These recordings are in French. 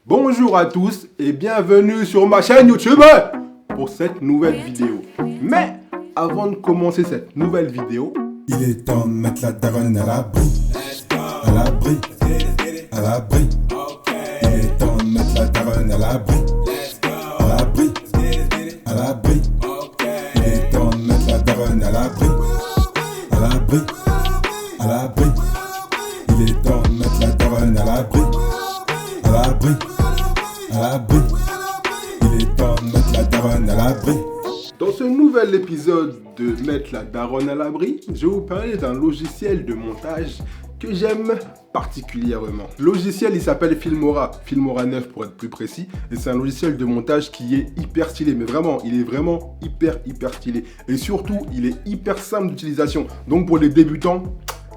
Bonjour à tous et bienvenue sur ma chaîne YouTube pour cette nouvelle vidéo. Mais avant de commencer cette nouvelle vidéo, il est temps de mettre la daronne à l'abri. À l'abri, à l'abri. Il est temps de mettre la daronne à l'abri. À l'abri, à l'abri. Il est temps de mettre la daronne à l'abri. À l'abri, à l'abri. Il est temps de mettre la daronne à l'abri. À l'abri, à l'abri. Il est temps de mettre la daronne à l'abri. dans ce nouvel épisode de Mettre la daronne à l'abri, je vais vous parler d'un logiciel de montage que j'aime particulièrement. Le logiciel, il s'appelle Filmora, Filmora 9 pour être plus précis, et c'est un logiciel de montage qui est hyper stylé, mais vraiment, il est vraiment hyper stylé. Et surtout, il est hyper simple d'utilisation. Donc pour les débutants,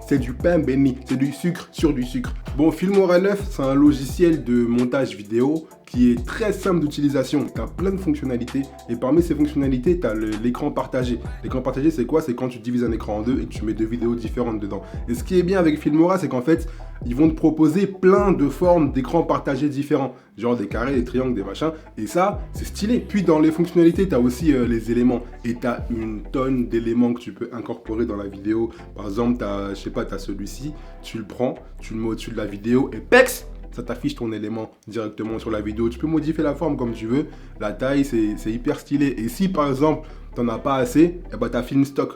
c'est du pain béni, c'est du sucre sur du sucre. Bon, Filmora 9, c'est un logiciel de montage vidéo qui est très simple d'utilisation. Tu as plein de fonctionnalités et parmi ces fonctionnalités, tu as l'écran partagé. L'écran partagé, c'est quoi? C'est quand tu divises un écran en deux et que tu mets deux vidéos différentes dedans. Et ce qui est bien avec Filmora, c'est qu'en fait, ils vont te proposer plein de formes d'écrans partagés différents. Genre des carrés, des triangles, des machins. Et ça, c'est stylé. Puis dans les fonctionnalités, tu as aussi les éléments. Et tu as une tonne d'éléments que tu peux incorporer dans la vidéo. Par exemple, tu as, je sais pas, tu as celui-ci. Tu le prends, tu le mets au-dessus de la vidéo et pex! Ça t'affiche ton élément directement sur la vidéo. Tu peux modifier la forme comme tu veux. La taille, c'est hyper stylé. Et si par exemple, t'en as pas assez, eh ben, tu as Filmstock.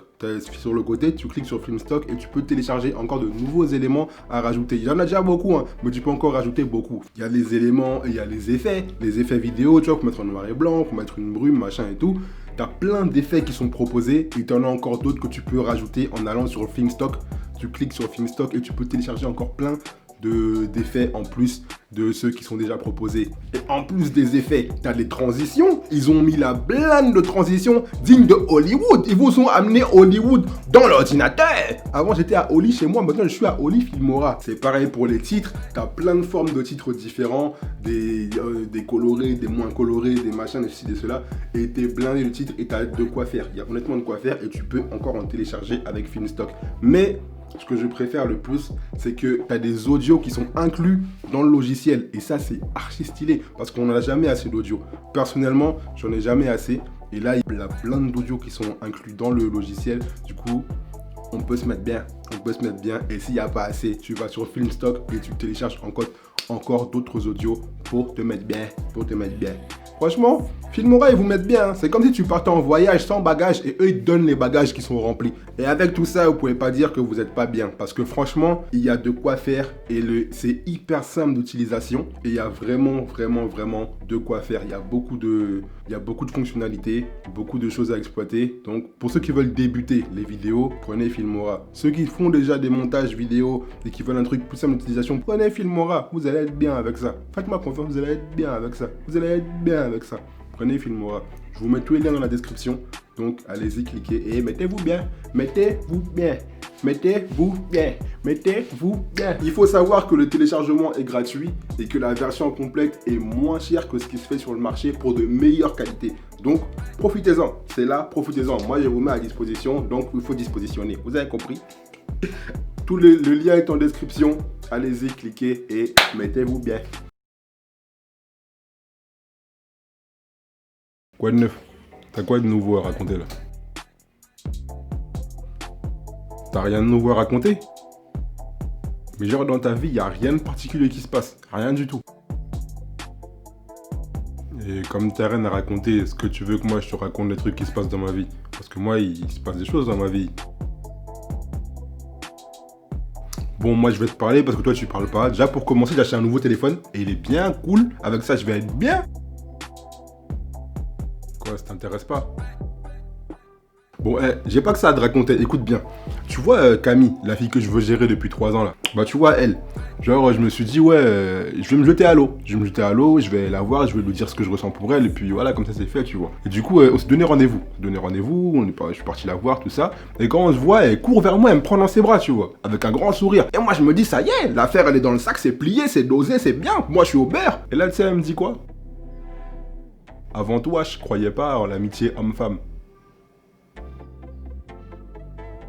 Sur le côté, tu cliques sur Filmstock et tu peux télécharger encore de nouveaux éléments à rajouter. Il y en a déjà beaucoup, hein, mais tu peux encore rajouter beaucoup. Il y a les éléments et il y a les effets vidéo, tu vois, pour mettre en noir et blanc, pour mettre une brume, machin et tout. Tu as plein d'effets qui sont proposés et tu en as encore d'autres que tu peux rajouter en allant sur Filmstock. Tu cliques sur Filmstock et tu peux télécharger encore plein d'effets en plus de ceux qui sont déjà proposés. Et en plus des effets, tu as les transitions. Ils ont mis la blinde de transitions dignes de Hollywood. Ils vous ont amené Hollywood dans l'ordinateur. Avant, j'étais à Oli chez moi. Maintenant, je suis à Oli Filmora. C'est pareil pour les titres. Tu as plein de formes de titres différents. Des colorés, des moins colorés, des machins, des ceci, des cela. Et tu es blindé de titres et tu as de quoi faire. Il y a honnêtement de quoi faire et tu peux encore en télécharger avec Filmstock. Mais ce que je préfère le plus, c'est que tu as des audios qui sont inclus dans le logiciel. Et ça, c'est archi stylé parce qu'on n'en a jamais assez d'audio. Personnellement, j'en ai jamais assez. Et là, il y a plein d'audios qui sont inclus dans le logiciel. Du coup, on peut se mettre bien. On peut se mettre bien. Et s'il n'y a pas assez, tu vas sur Filmstock et tu télécharges encore d'autres audios pour te mettre bien. Franchement, Filmora, ils vous mettent bien. C'est comme si tu partais en voyage sans bagages et eux, ils te donnent les bagages qui sont remplis. Et avec tout ça, vous pouvez pas dire que vous n'êtes pas bien. Parce que franchement, il y a de quoi faire et c'est hyper simple d'utilisation. Et il y a vraiment de quoi faire. Il y a beaucoup de fonctionnalités, beaucoup de choses à exploiter. Donc, pour ceux qui veulent débuter les vidéos, prenez Filmora. Ceux qui font déjà des montages vidéo et qui veulent un truc plus simple d'utilisation, prenez Filmora. Vous allez être bien avec ça. Faites-moi confiance, vous allez être bien avec ça. Prenez Filmora. Je vous mets tous les liens dans la description. Donc, allez-y, cliquez et mettez-vous bien. Il faut savoir que le téléchargement est gratuit et que la version complète est moins chère que ce qui se fait sur le marché pour de meilleures qualités. Donc, profitez-en. C'est là, profitez-en. Moi, je vous mets à disposition. Donc, il faut dispositionner. Vous avez compris? Le lien est en description. Allez-y, cliquez et mettez-vous bien. Quoi de neuf? T'as quoi de nouveau à raconter là? T'as rien de nouveau à raconter? Mais genre dans ta vie, il n'y a rien de particulier qui se passe. Rien du tout. Et comme t'as rien à raconter, est-ce que tu veux que moi je te raconte les trucs qui se passent dans ma vie? Parce que moi, il se passe des choses dans ma vie. Bon, moi je vais te parler parce que toi tu parles pas. Déjà pour commencer, j'ai acheté un nouveau téléphone et il est bien cool. Avec ça, je vais être bien. Quoi, ça t'intéresse pas? Bon, j'ai pas que ça à te raconter, écoute bien. Tu vois Camille, la fille que je veux gérer depuis 3 ans là. Bah tu vois elle, genre je me suis dit ouais, je vais me jeter à l'eau. Je vais la voir, je vais lui dire ce que je ressens pour elle. Et puis voilà, comme ça c'est fait, tu vois. Et du coup, on s'est donné rendez-vous. Je suis parti la voir, tout ça. Et quand on se voit, elle court vers moi, elle me prend dans ses bras, tu vois. Avec un grand sourire. Et moi je me dis, ça y est, l'affaire elle est dans le sac, c'est plié, c'est dosé, c'est bien. Moi je suis au beurre. Et là tu sais, elle me dit quoi? Avant toi, je croyais pas en l'amitié homme-femme.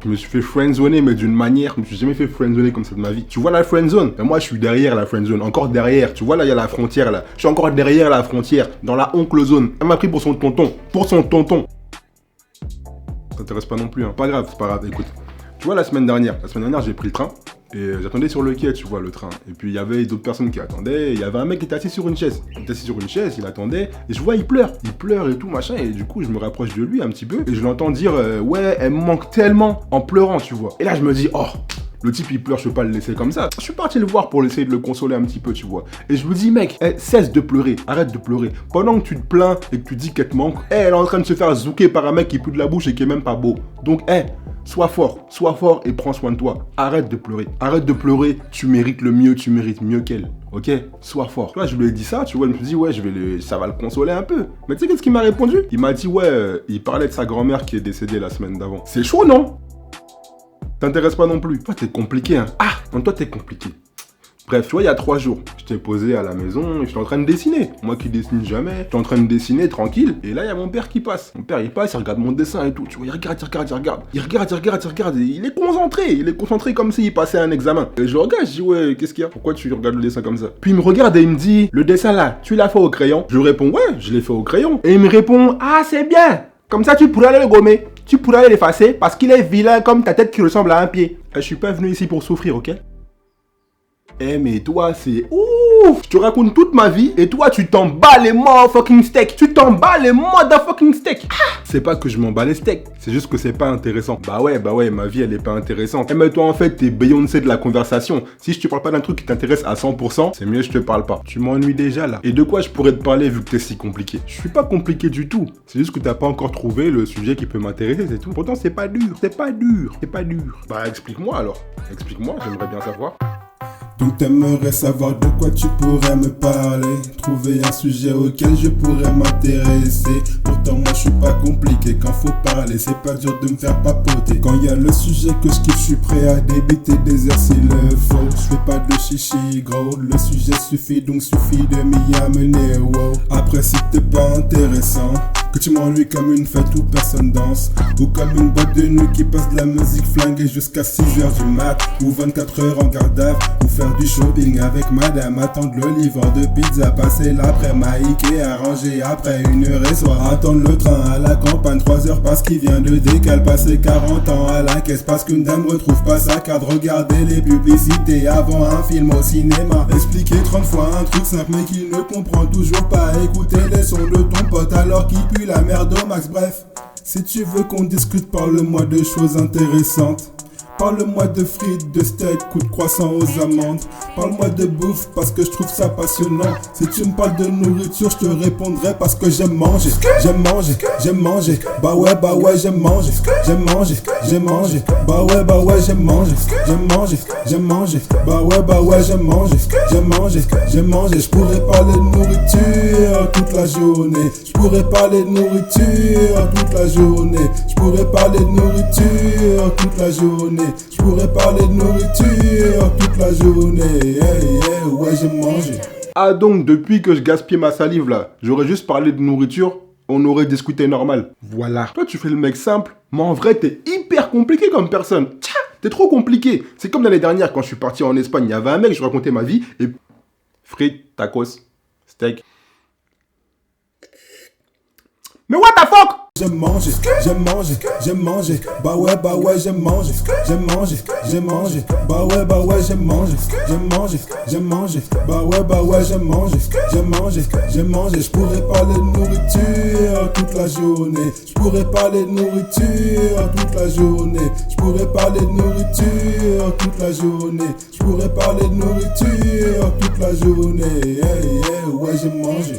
Je me suis fait friendzoner, mais d'une manière, je me suis jamais fait friendzoner comme ça de ma vie. Tu vois la friendzone? Et moi, je suis derrière la friendzone, encore derrière. Tu vois, là, il y a la frontière, là. Je suis encore derrière la frontière, dans la oncle zone. Elle m'a pris pour son tonton. Pour son tonton. Ça t'intéresse pas non plus, hein. Pas grave, c'est pas grave. Écoute, tu vois, la semaine dernière, j'ai pris le train. Et j'attendais sur le quai, tu vois, le train. Et puis il y avait d'autres personnes qui attendaient. Il y avait un mec qui était assis sur une chaise. Il était assis sur une chaise, il attendait. Et je vois, il pleure. Il pleure et tout, machin. Et du coup, je me rapproche de lui un petit peu. Et je l'entends dire, ouais, elle me manque tellement, en pleurant, tu vois. Et là, je me dis, oh, le type, il pleure, je peux pas le laisser comme ça. Je suis parti le voir pour essayer de le consoler un petit peu, tu vois. Et je me dis, mec, cesse de pleurer. Arrête de pleurer. Pendant que tu te plains et que tu dis qu'elle te manque, elle est en train de se faire zouker par un mec qui pue de la bouche et qui est même pas beau. Donc, sois fort et prends soin de toi. Arrête de pleurer, tu mérites le mieux, tu mérites mieux qu'elle. Ok? Sois fort. Tu vois, je lui ai dit ça, tu vois, je me suis dit, ouais, ça va le consoler un peu. Mais tu sais qu'est-ce qu'il m'a répondu? Il m'a dit, ouais, il parlait de sa grand-mère qui est décédée la semaine d'avant. C'est chaud, non? T'intéresses pas non plus. Toi, t'es compliqué, hein. Ah, non, toi, t'es compliqué. Bref, tu vois, il y a 3 jours, j'étais posé à la maison et j'étais en train de dessiner. Moi qui dessine jamais, j'étais en train de dessiner tranquille. Et là, il y a mon père qui passe. Mon père, il passe, il regarde mon dessin et tout. Tu vois, il regarde. Et il est concentré comme s'il passait un examen. Et je regarde, je dis, ouais, qu'est-ce qu'il y a? Pourquoi tu regardes le dessin comme ça? Puis il me regarde et il me dit, le dessin là, tu l'as fait au crayon? Je lui réponds, ouais, je l'ai fait au crayon. Et il me répond, ah, c'est bien. Comme ça, tu pourrais aller le gommer. Tu pourrais aller l'effacer parce qu'il est vilain comme ta tête qui ressemble à un pied. Je suis pas venu ici pour souffrir, ok? Mais toi, c'est ouf! Je te raconte toute ma vie et toi, tu t'en bats les motherfucking steaks. Tu t'en bats les motherfucking steaks. C'est pas que je m'en bats les steaks, c'est juste que c'est pas intéressant. Bah ouais, ma vie, elle est pas intéressante. Mais toi, en fait, t'es Beyoncé de la conversation. Si je te parle pas d'un truc qui t'intéresse à 100%, c'est mieux je te parle pas. Tu m'ennuies déjà, là. Et de quoi je pourrais te parler vu que t'es si compliqué? Je suis pas compliqué du tout. C'est juste que t'as pas encore trouvé le sujet qui peut m'intéresser, c'est tout. Pourtant, c'est pas dur. Bah, explique-moi alors. Explique-moi, j'aimerais bien savoir. Donc t'aimerais savoir de quoi tu pourrais me parler, trouver un sujet auquel je pourrais m'intéresser. Pourtant moi je suis pas compliqué, quand faut parler c'est pas dur de me faire papoter. Quand y a le sujet que je kiffe, je suis prêt à débiter des heures s'il le faut. Je fais pas de chichi gros, le sujet suffit donc suffit de m'y amener, wow. Après si t'es pas intéressant, que tu m'ennuies comme une fête où personne danse, ou comme une boîte de nuit qui passe de la musique flinguée jusqu'à 6h du mat, ou 24 heures en garde à vue, ou faire du shopping avec madame, attendre le livreur de pizza, passer l'après-midi et arranger après 1h et soir, attendre le train à la campagne 3 heures parce qu'il vient de décaler, passer 40 ans à la caisse parce qu'une dame retrouve pas sa carte, regarder les publicités avant un film au cinéma, expliquer 30 fois un truc simple mais qu'il ne comprend toujours pas, écouter les sons de ton pote alors qu'il pue la merde au max. Bref, si tu veux qu'on discute, parle-moi de choses intéressantes. Parle-moi de frites, de steak, coup de croissant aux amandes. Parle-moi de bouffe parce que je trouve ça passionnant. Si tu me parles de nourriture, je te répondrai parce que j'aime manger. Bah ouais, j'aime manger. Bah ouais, j'aime manger. Bah ouais, j'aime manger. Je pourrais parler de nourriture toute la journée. Je pourrais parler de nourriture toute la journée. Je pourrais parler de nourriture toute la journée. Je pourrais parler de nourriture toute la journée. Ouais, j'aime manger. Ah donc, depuis que je gaspille ma salive là, j'aurais juste parlé de nourriture, on aurait discuté normal. Voilà. Toi, tu fais le mec simple, mais en vrai, t'es hyper compliqué comme personne. Tiens, t'es trop compliqué. C'est comme l'année dernière, quand je suis parti en Espagne, il y avait un mec, je racontais ma vie, et frites, tacos, steak. Mais what the fuck? J'aime manger. Bah ouais, j'aime manger. Bah ouais, j'aime manger. Bah ouais, j'aime manger. Je pourrais parler de nourriture toute la journée. Je pourrais parler de nourriture toute la journée. Ouais, j'aime manger.